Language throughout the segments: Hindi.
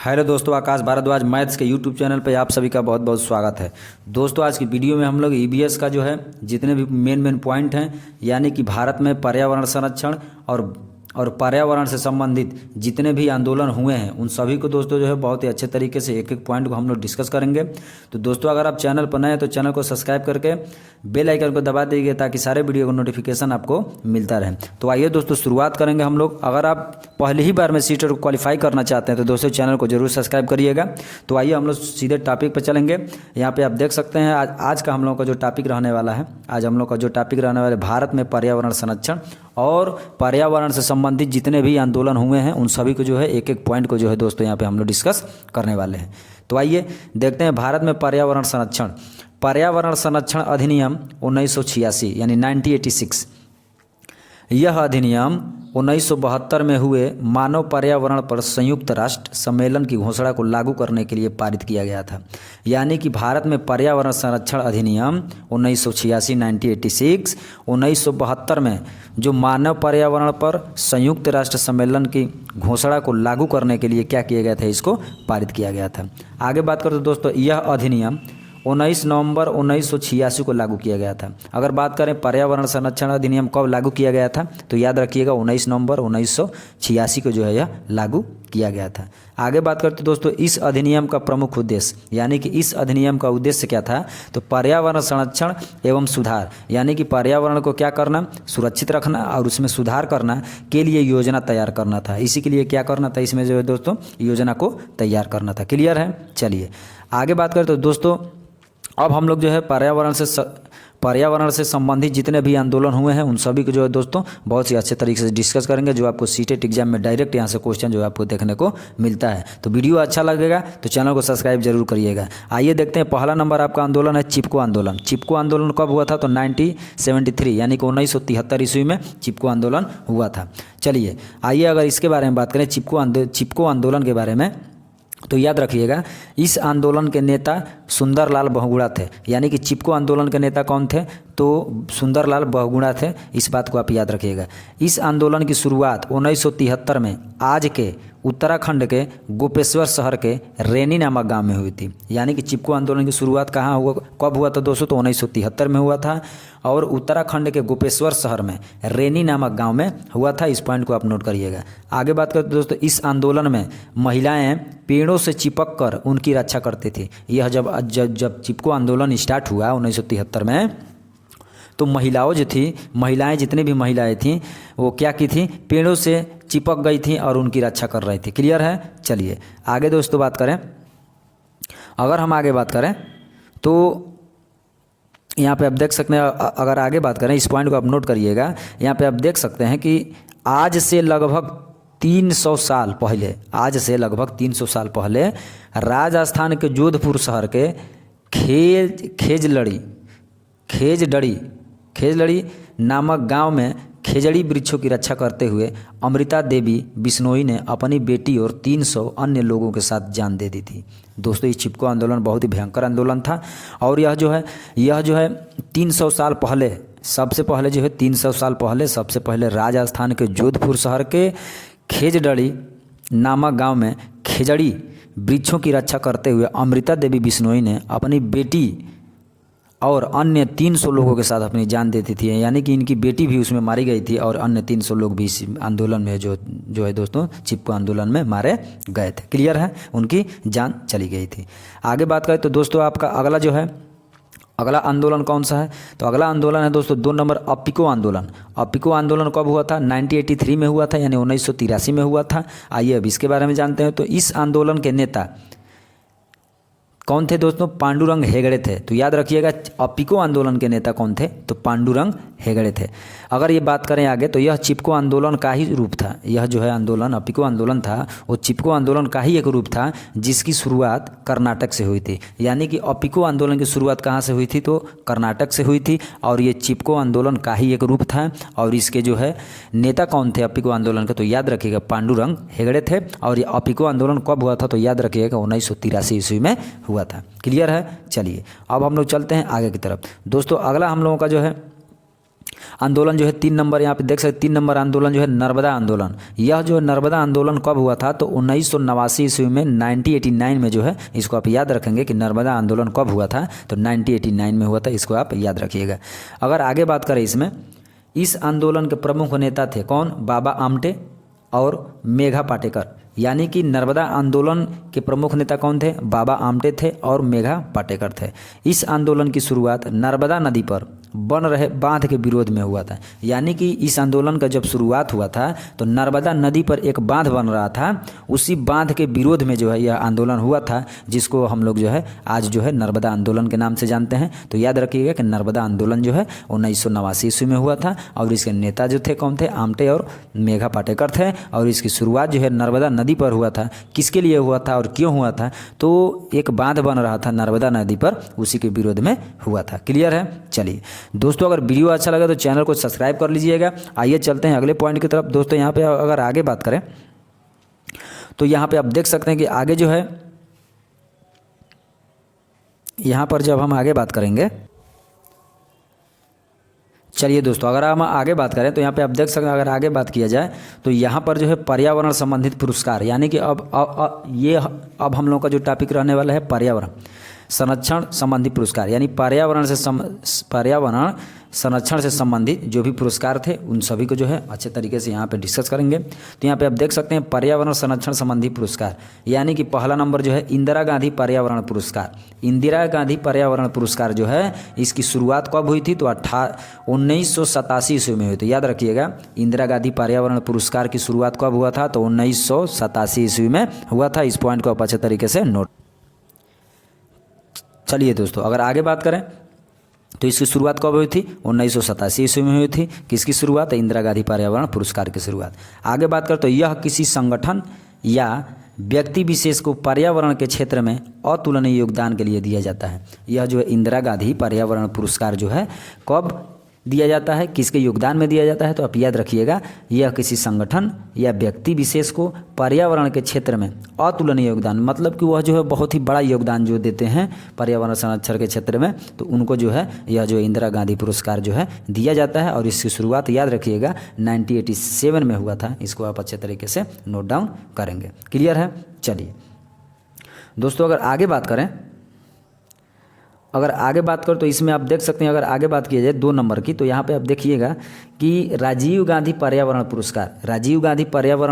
हेलो दोस्तों, आकाश भारद्वाज मैथ्स के यूट्यूब चैनल पे आप सभी का बहुत बहुत स्वागत है। दोस्तों आज की वीडियो में हम लोग ईबीएस का जो है जितने भी मेन पॉइंट हैं, यानी कि भारत में पर्यावरण संरक्षण और पर्यावरण से संबंधित जितने भी आंदोलन हुए हैं उन सभी को दोस्तों जो है बहुत ही अच्छे तरीके से एक एक पॉइंट को हम लोग डिस्कस करेंगे। तो दोस्तों अगर आप चैनल पर नए हैं तो चैनल को सब्सक्राइब करके बेल आइकन को दबा दीजिए ताकि सारे वीडियो का नोटिफिकेशन आपको मिलता रहे। तो आइए दोस्तों शुरुआत करेंगे हम लोग। अगर आप पहली ही बार में सीटेट को क्वालिफाई करना चाहते हैं तो दोस्तों चैनल को जरूर सब्सक्राइब करिएगा। तो आइए हम लोग सीधे टॉपिक पर चलेंगे। यहाँ पे आप देख सकते हैं आज का हम लोग का जो टॉपिक रहने वाला है, आज हम लोग का जो टॉपिक रहने वाला है भारत में पर्यावरण संरक्षण और पर्यावरण से संबंधित जितने भी आंदोलन हुए हैं उन सभी को जो है एक एक पॉइंट को जो है दोस्तों यहाँ पे हम लोग डिस्कस करने वाले हैं। तो आइए देखते हैं भारत में पर्यावरण संरक्षण अधिनियम 1986 यानी 1986। यह अधिनियम 1972 में हुए मानव पर्यावरण पर संयुक्त राष्ट्र सम्मेलन की घोषणा को लागू करने के लिए पारित किया गया था। यानी कि भारत में पर्यावरण संरक्षण अधिनियम 1986 1986 1972 में जो मानव पर्यावरण पर संयुक्त राष्ट्र सम्मेलन की घोषणा को लागू करने के लिए क्या किया गया था, इसको पारित किया गया था। आगे बात करें तो दोस्तों यह अधिनियम 19 नवंबर 1986 को लागू किया गया था। अगर बात करें पर्यावरण संरक्षण अधिनियम कब लागू किया गया था तो याद रखिएगा 19 नवंबर 1986 को जो है यह लागू किया गया था। आगे बात करते दोस्तों इस अधिनियम का प्रमुख उद्देश्य, यानी कि इस अधिनियम का उद्देश्य क्या था, तो पर्यावरण संरक्षण एवं सुधार, यानी कि पर्यावरण को क्या करना, सुरक्षित रखना और उसमें सुधार करना के लिए योजना तैयार करना था। इसी के लिए क्या करना था, इसमें जो है दोस्तों योजना को तैयार करना था। क्लियर है। चलिए आगे बात करें तो दोस्तों अब हम लोग जो है पर्यावरण से संबंधित जितने भी आंदोलन हुए हैं उन सभी को जो है दोस्तों बहुत ही अच्छे तरीके से डिस्कस करेंगे, जो आपको सीटेट एग्जाम में डायरेक्ट यहाँ से क्वेश्चन जो है आपको देखने को मिलता है। तो वीडियो अच्छा लगेगा तो चैनल को सब्सक्राइब जरूर करिएगा। आइए देखते हैं पहला नंबर आपका आंदोलन है चिपको आंदोलन। चिपको आंदोलन कब हुआ था तो 1973 यानी कि 1973 ईस्वी में चिपको आंदोलन हुआ था। चलिए आइए अगर इसके बारे में बात करें चिपको आंदोलन के बारे में तो याद रखिएगा इस आंदोलन के नेता सुंदरलाल बहुगुणा थे। यानी कि चिपको आंदोलन के नेता कौन थे तो सुंदरलाल बहुगुणा थे। इस बात को आप याद रखिएगा। इस आंदोलन की शुरुआत 1973 में आज के उत्तराखंड के गोपेश्वर शहर के रेनी नामक गांव में हुई थी। यानी कि चिपको आंदोलन की शुरुआत कहाँ हुआ, कब हुआ था दोस्तों तो 1973 में हुआ था और उत्तराखंड के गोपेश्वर शहर में रेनी नामक गांव में हुआ था। इस पॉइंट को आप नोट करिएगा। आगे बात करते दोस्तों इस आंदोलन में महिलाएं पेड़ों से चिपक कर उनकी रक्षा करती थी। यह जब चिपको आंदोलन स्टार्ट हुआ 1973 में तो महिलाएं जितनी भी महिलाएं थीं वो क्या की थी, पेड़ों से चिपक गई थी और उनकी रक्षा कर रही थी। क्लियर है। चलिए आगे दोस्तों बात करें, अगर हम आगे बात करें तो यहाँ पे आप देख सकते हैं, अगर आगे बात करें इस पॉइंट को आप नोट करिएगा। यहाँ पे आप देख सकते हैं कि आज से लगभग 300 साल पहले राजस्थान के जोधपुर शहर के खेजड़ड़ी नामक गांव में खेजड़ी वृक्षों की रक्षा करते हुए अमृता देवी बिश्नोई ने अपनी बेटी और 300 अन्य लोगों के साथ जान दे दी थी। दोस्तों ये चिपको आंदोलन बहुत ही भयंकर आंदोलन था और यह जो है 300 साल पहले सबसे पहले राजस्थान के जोधपुर शहर के खेजड़ड़ी नामक गांव में खेजड़ी वृक्षों की रक्षा करते हुए अमृता देवी बिश्नोई ने अपनी बेटी और अन्य 300 लोगों के साथ अपनी जान देती थी। यानी कि इनकी बेटी भी उसमें मारी गई थी और अन्य 300 लोग भी इस आंदोलन में जो है दोस्तों चिपको आंदोलन में मारे गए थे। क्लियर है, उनकी जान चली गई थी। आगे बात करें तो दोस्तों आपका अगला आंदोलन कौन सा है तो अगला आंदोलन है दोस्तों 2 नंबर अप्पिको आंदोलन। अप्पिको आंदोलन कब हुआ था 1983 में हुआ था, यानी 1983 में हुआ था। आइए अब इसके बारे में जानते हैं। तो इस आंदोलन के नेता कौन थे दोस्तों, पांडुरंग हेगड़े थे। तो याद रखिएगा अप्पिको आंदोलन के नेता कौन थे तो पांडुरंग हेगड़े थे। अगर ये बात करें आगे तो यह चिपको आंदोलन का ही रूप था। यह जो है आंदोलन अप्पिको आंदोलन था वो चिपको आंदोलन का ही एक रूप था जिसकी शुरुआत कर्नाटक से हुई थी। यानी कि अप्पिको आंदोलन की शुरुआत कहाँ से हुई थी तो कर्नाटक से हुई थी और ये चिपको आंदोलन का ही एक रूप था। और इसके जो है नेता कौन थे अप्पिको आंदोलन के तो याद रखिएगा पांडुरंग हेगड़े थे। और ये अप्पिको आंदोलन कब हुआ था तो याद रखिएगा 1983 ईस्वी में हुआ था। क्लियर है। चलिए अब हम लोग चलते हैं आगे की तरफ। दोस्तों अगला हम लोगों का जो है आंदोलन जो है 3 नंबर यहाँ पे देख सकते 3 नंबर आंदोलन जो है नर्मदा आंदोलन। यह जो नर्मदा आंदोलन कब हुआ था तो 1989 ईस्वी में 1989 में जो है, इसको आप याद रखेंगे कि नर्मदा आंदोलन कब हुआ था तो 1989 में हुआ था, इसको आप याद रखिएगा। अगर आगे बात करें इसमें, इस आंदोलन के प्रमुख नेता थे कौन? बाबा आमटे और मेघा पाटेकर। यानी कि नर्मदा आंदोलन के प्रमुख नेता कौन थे? बाबा आमटे थे और मेघा पाटेकर थे। इस आंदोलन की शुरुआत नर्मदा नदी पर बन रहे बांध के विरोध में हुआ था। यानी कि इस आंदोलन का जब शुरुआत हुआ था तो नर्मदा नदी पर एक बांध बन रहा था, उसी बांध के विरोध में जो है यह आंदोलन हुआ था, जिसको हम लोग जो है आज जो है नर्मदा आंदोलन के नाम से जानते हैं। तो याद रखिएगा कि नर्मदा आंदोलन जो है 1989 ईस्वी में हुआ था और इसके नेता जो थे कौन थे? आमटे और मेघा पाटेकर थे। और इसकी शुरुआत जो है नर्मदा नदी पर हुआ था। किसके लिए हुआ था और क्यों हुआ था? तो एक बांध बन रहा था नर्मदा नदी पर, उसी के विरोध में हुआ था। क्लियर है? चलिए दोस्तों, अगर वीडियो अच्छा लगा तो चैनल को सब्सक्राइब कर लीजिएगा। आइए चलते हैं अगले पॉइंट की तरफ। दोस्तों यहाँ पे अगर आगे बात करें तो यहाँ पे आप देख सकते हैं कि आगे जो है, यहाँ पर जब हम आगे बात करेंगे, चलिए दोस्तों अगर हम आगे बात करें तो यहाँ पे आप देख सकते हैं, अगर आगे बात किया जाए तो यहाँ पर जो है पर्यावरण संबंधित पुरस्कार, यानी कि अब हम लोग का जो टॉपिक रहने वाला है पर्यावरण संरक्षण संबंधी पुरस्कार, यानी पर्यावरण संरक्षण से संबंधित जो भी पुरस्कार थे उन सभी को जो है अच्छे तरीके से यहाँ पे डिस्कस करेंगे। तो यहाँ पे आप देख सकते हैं पर्यावरण संरक्षण संबंधी पुरस्कार, यानी कि पहला नंबर जो है इंदिरा गांधी पर्यावरण पुरस्कार। इंदिरा गांधी पर्यावरण पुरस्कार जो है इसकी शुरुआत कब हुई थी तो 1987 ईस्वी में हुई थी। याद रखिएगा, इंदिरा गांधी पर्यावरण पुरस्कार की शुरुआत कब हुआ था तो 1987 ईस्वी में हुआ था। इस पॉइंट को आप अच्छे तरीके से नोट। चलिए दोस्तों अगर आगे बात करें तो इसकी शुरुआत कब हुई थी? 1987 ईस्वी में हुई थी। किसकी शुरुआत? इंदिरा गांधी पर्यावरण पुरस्कार की शुरुआत। आगे बात करें तो यह किसी संगठन या व्यक्ति विशेष को पर्यावरण के क्षेत्र में अतुलनीय योगदान के लिए दिया जाता है। यह जो है इंदिरा गांधी पर्यावरण पुरस्कार जो है कब दिया जाता है, किसके योगदान में दिया जाता है? तो आप याद रखिएगा, यह किसी संगठन या व्यक्ति विशेष को पर्यावरण के क्षेत्र में अतुलनीय योगदान, मतलब कि वह जो है बहुत ही बड़ा योगदान जो देते हैं पर्यावरण संरक्षण के क्षेत्र में, तो उनको जो है यह जो इंदिरा गांधी पुरस्कार जो है दिया जाता है। और इसकी शुरुआत याद रखिएगा 1987 में हुआ था। इसको आप अच्छे तरीके से नोट डाउन करेंगे। क्लियर है? चलिए दोस्तों अगर आगे बात करें तो इसमें आप देख सकते हैं, अगर आगे बात की जाए 2 नंबर की, तो यहाँ पे आप देखिएगा कि राजीव गांधी पर्यावरण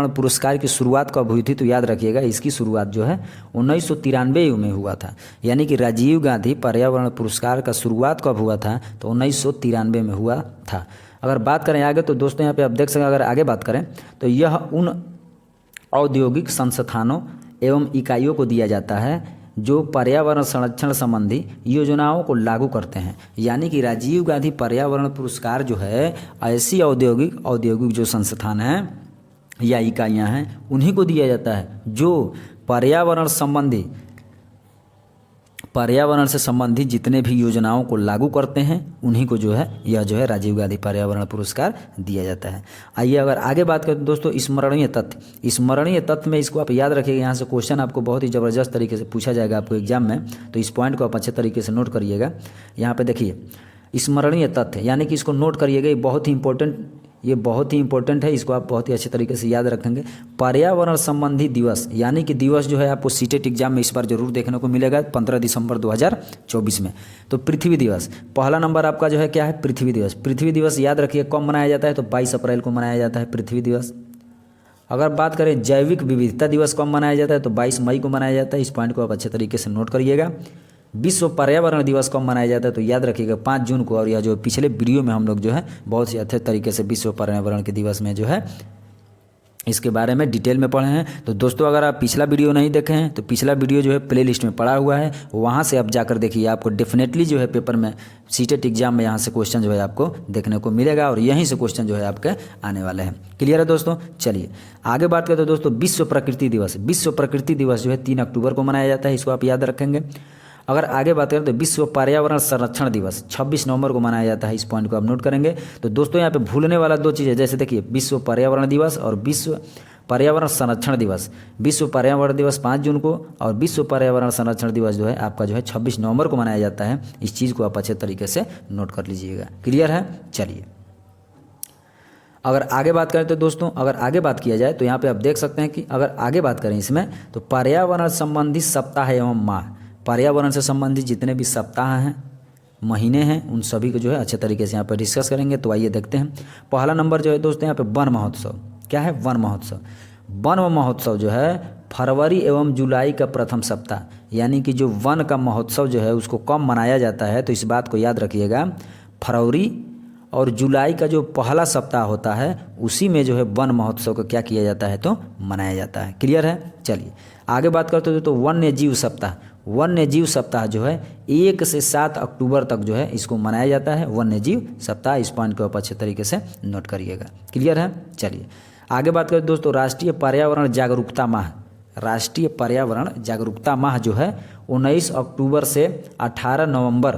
पुरस्कार की शुरुआत कब हुई थी? तो याद रखिएगा इसकी शुरुआत जो है 1993 में हुआ था। यानी कि राजीव गांधी पर्यावरण पुरस्कार का शुरुआत कब हुआ था तो 1993 में हुआ था। अगर बात करें आगे तो दोस्तों यहाँ पे आप देख सकते हैं, अगर आगे बात करें तो यह उन औद्योगिक संस्थानों एवं इकाइयों को दिया जाता है जो पर्यावरण संरक्षण संबंधी योजनाओं को लागू करते हैं। यानी कि राजीव गांधी पर्यावरण पुरस्कार जो है ऐसी औद्योगिक जो संस्थान हैं या इकाइयां हैं उन्हीं को दिया जाता है जो पर्यावरण से संबंधित जितने भी योजनाओं को लागू करते हैं उन्हीं को जो है यह जो है राजीव गांधी पर्यावरण पुरस्कार दिया जाता है। आइए अगर आगे बात करें दोस्तों स्मरणीय तथ्य में इसको आप याद रखिएगा। यहाँ से क्वेश्चन आपको बहुत ही ज़बरदस्त तरीके से पूछा जाएगा आपको एग्जाम में, तो इस पॉइंट को आप अच्छे तरीके से नोट करिएगा। यहाँ पे देखिए स्मरणीय तथ्य, यानी कि इसको नोट करिएगा, ये बहुत ही इंपॉर्टेंट है। इसको आप बहुत ही अच्छे तरीके से याद रखेंगे। पर्यावरण संबंधी दिवस, यानी कि दिवस जो है आपको सीटेट एग्जाम में इस बार जरूर देखने को मिलेगा 15 दिसंबर 2024 में। तो पृथ्वी दिवस, पहला नंबर आपका जो है क्या है? पृथ्वी दिवस। पृथ्वी दिवस याद रखिए कब मनाया जाता है तो 22 अप्रैल को मनाया जाता है पृथ्वी दिवस। अगर बात करें जैविक विविधता दिवस कब मनाया जाता है तो 22 मई को मनाया जाता है। इस पॉइंट को आप अच्छे तरीके से नोट करिएगा। विश्व पर्यावरण दिवस कब मनाया जाता है तो याद रखिएगा 5 जून को। और यह जो पिछले वीडियो में हम लोग जो है बहुत ही अच्छे तरीके से विश्व पर्यावरण के दिवस में जो है इसके बारे में डिटेल में पढ़े हैं। तो दोस्तों अगर आप पिछला वीडियो नहीं देखे हैं तो पिछला वीडियो जो है प्लेलिस्ट में पड़ा हुआ है, वहाँ से आप जाकर देखिए। आपको डेफिनेटली जो है पेपर में सीटेट एग्जाम में यहाँ से क्वेश्चन जो है आपको देखने को मिलेगा और यहीं से क्वेश्चन जो है आपके आने वाले हैं। क्लियर है दोस्तों? चलिए आगे बात करते हैं दोस्तों विश्व प्रकृति दिवस। विश्व प्रकृति दिवस जो है 3 अक्टूबर को मनाया जाता है, इसको आप याद रखेंगे। अगर आगे बात करें तो विश्व पर्यावरण संरक्षण दिवस 26 नवंबर को मनाया जाता है। इस पॉइंट को आप नोट करेंगे। तो दोस्तों यहाँ पे भूलने वाला 2 चीज़ है, जैसे देखिए विश्व पर्यावरण दिवस और विश्व पर्यावरण संरक्षण दिवस। विश्व पर्यावरण दिवस 5 जून को और विश्व पर्यावरण संरक्षण दिवस जो है आपका जो है 26 नवंबर को मनाया जाता है। इस चीज़ को आप अच्छे तरीके से नोट कर लीजिएगा। क्लियर है? चलिए अगर आगे बात करें तो दोस्तों, अगर आगे बात किया जाए तो यहाँ पे आप देख सकते हैं कि अगर आगे बात करें इसमें तो पर्यावरण संबंधी सप्ताह एवं माह, पर्यावरण से संबंधित जितने भी सप्ताह हैं, महीने हैं, उन सभी को जो है अच्छे तरीके से यहाँ पर डिस्कस करेंगे। तो आइए देखते हैं। पहला नंबर जो है दोस्तों यहाँ पे वन महोत्सव। क्या है? वन महोत्सव। वन महोत्सव जो है फरवरी एवं जुलाई का प्रथम सप्ताह, यानी कि जो वन का महोत्सव जो है उसको कब मनाया जाता है, तो इस बात को याद रखिएगा। फरवरी और जुलाई का जो पहला सप्ताह होता है उसी में जो है वन महोत्सव को क्या किया जाता है, तो मनाया जाता है। क्लियर है? चलिए आगे बात करते हैं। तो वन्य जीव सप्ताह, वन्य जीव सप्ताह जो है 1 से 7 अक्टूबर तक जो है इसको मनाया जाता है, वन्य जीव सप्ताह। इस पॉइंट को आप अच्छे तरीके से नोट करिएगा। क्लियर है? चलिए आगे बात करें दोस्तों। राष्ट्रीय पर्यावरण जागरूकता माह, राष्ट्रीय पर्यावरण जागरूकता माह जो है 19 अक्टूबर से 18 नवंबर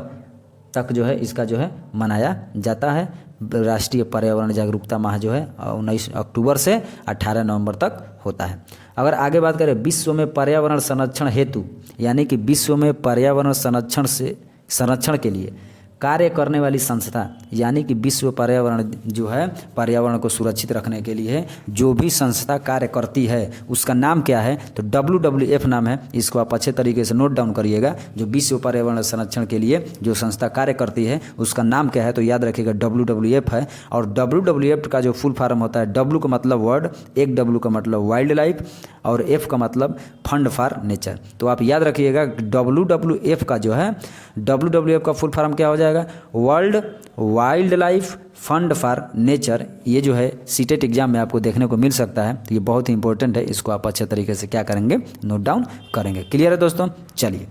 तक जो है इसका जो है मनाया जाता है। राष्ट्रीय पर्यावरण जागरूकता माह जो है 19 अक्टूबर से 18 नवंबर तक होता है। अगर आगे बात करें विश्व में पर्यावरण संरक्षण हेतु, यानी कि विश्व में पर्यावरण संरक्षण के लिए कार्य करने वाली संस्था, यानी कि विश्व पर्यावरण जो है पर्यावरण को सुरक्षित रखने के लिए जो भी संस्था कार्य करती है उसका नाम क्या है, तो WWF नाम है। इसको आप अच्छे तरीके से नोट डाउन करिएगा। जो विश्व पर्यावरण संरक्षण के लिए जो संस्था कार्य करती है उसका नाम क्या है, तो याद रखिएगा WWF है। और WWF का जो फुल फॉर्म होता है, W का मतलब वर्ड, एक W का मतलब वाइल्ड लाइफ और F का मतलब फंड फॉर नेचर। तो आप याद रखिएगा WWF का जो है, WWF का फुल फॉर्म क्या हो जाएगा, world wild life fund for nature. ये जो है सीटेट एग्जाम में आपको देखने को मिल सकता है। तो ये बहुत ही इंपॉर्टेंट है, इसको आप अच्छे तरीके से क्या करेंगे, नोट डाउन करेंगे। क्लियर है दोस्तों? चलिए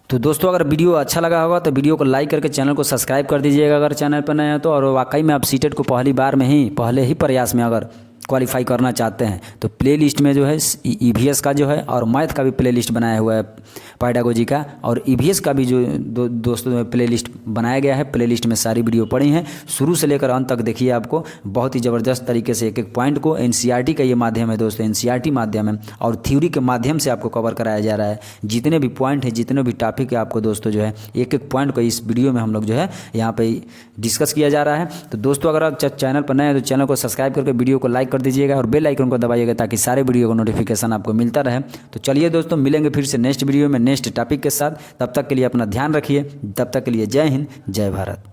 तो दोस्तों अगर वीडियो अच्छा लगा होगा तो वीडियो को लाइक करके चैनल को सब्सक्राइब कर दीजिएगा अगर चैनल पर नए हैं तो। और वाकई में आप सीटेट को पहले ही प्रयास में अगर क्वालिफाई करना चाहते हैं तो प्लेलिस्ट में जो है EVS का जो है और मैथ का भी प्लेलिस्ट बनाया हुआ है पैडागोजी का, और EVS का भी जो दोस्तों प्लेलिस्ट बनाया गया है। प्लेलिस्ट में सारी वीडियो पड़ी हैं, शुरू से लेकर अंत तक देखिए। आपको बहुत ही ज़बरदस्त तरीके से एक एक पॉइंट को NCERT का ये माध्यम है दोस्तों, NCERT माध्यम है और थ्योरी के माध्यम से आपको कवर कराया जा रहा है। जितने भी पॉइंट हैं, जितने भी टॉपिक है, आपको दोस्तों जो है एक एक पॉइंट को इस वीडियो में हम लोग जो है यहाँ पे डिस्कस किया जा रहा है। तो दोस्तों अगर आप चैनल पर नए हैं तो चैनल को सब्सक्राइब करके वीडियो को लाइक कर दीजिएगा और बेल आइकन को दबाइएगा ताकि सारे वीडियो का नोटिफिकेशन आपको मिलता रहे। तो चलिए दोस्तों मिलेंगे फिर से नेक्स्ट वीडियो में नेक्स्ट टॉपिक के साथ। तब तक के लिए अपना ध्यान रखिए। तब तक के लिए जय हिंद, जय भारत।